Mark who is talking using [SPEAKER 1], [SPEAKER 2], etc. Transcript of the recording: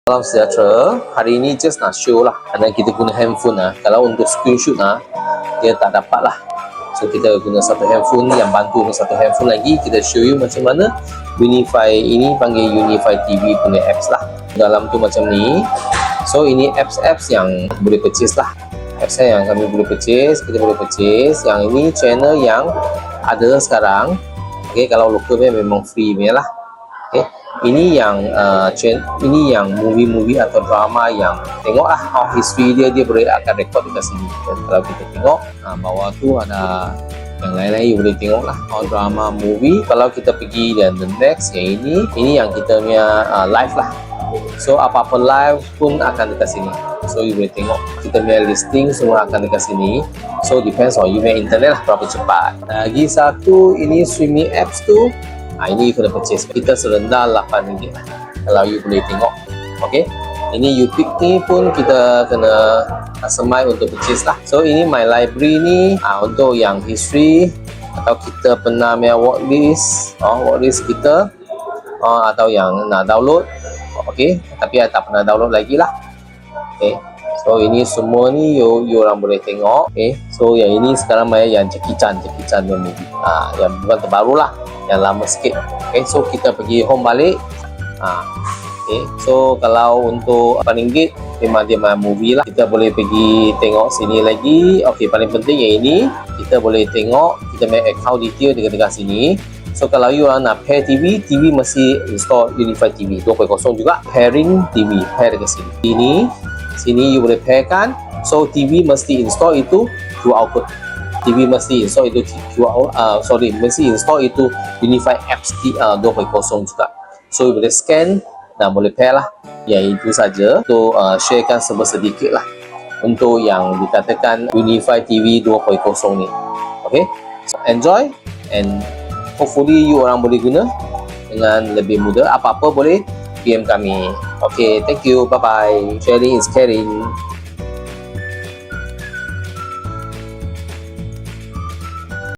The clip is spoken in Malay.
[SPEAKER 1] Salam sejahtera. Hari ini just nak show lah, kerana kita guna handphone lah. Kalau untuk screenshot lah, dia tak dapat lah. So kita guna satu handphone yang bantu satu handphone lagi. Kita show you macam mana Unify ini, panggil Unify TV punya apps lah. Dalam tu macam ni. So ini apps-apps yang boleh purchase lah. Apps yang kami boleh purchase, kita boleh purchase. Yang ini channel yang ada sekarang. Okay, kalau local memang free punya lah. Okay. Ini yang movie-movie atau drama yang tengok lah history dia boleh akan rekod dekat sini. Dan kalau kita tengok bawah tu ada yang lain-lain boleh tengok lah drama movie. Kalau kita pergi dan the next yang ini yang kita punya live lah. So apa-apa live pun akan dekat sini. So you boleh tengok kita punya listing semua akan dekat sini. So depends on you punya internet lah berapa cepat. Lagi satu ini streaming apps tu. Ini you kena purchase. Kita serendah RM8 lah. Kalau you boleh tengok. Okay. Ini YouPick ni pun kita kena customize untuk purchase lah. So ini My Library ni untuk yang history atau kita pernah punya watchlist kita atau yang nak download. Okay. Tapi tak pernah download lagi lah. Okay. So ini semua ni you orang boleh tengok. Okay. So yang ini sekarang main yang Jackie Chan yang movie. Yang bukan terbaru lah, yang lama sikit. Okay. So kita pergi home balik. Okay. So kalau untuk RM8 memang dia main movie lah. Kita boleh pergi tengok sini lagi. Okay, paling penting yang ini kita boleh tengok kita main account detail dekat sini. So kalau you orang nak pair TV mesti install Unify TV 2.0 juga. Pairing TV, pair dekat sini. Sini you boleh pairkan. So TV mesti install itu QR code. TV mesti install itu mesti install itu Unify Apps 2.0 juga. So you boleh scan dan boleh pair lah. Ya, itu saja untuk sharekan sedikit lah untuk yang dikatakan Unify TV 2.0 ni. Okay, so enjoy and hopefully you orang boleh guna dengan lebih mudah. Apa-apa boleh PM kami. Okay, thank you, bye bye. Sharing is caring.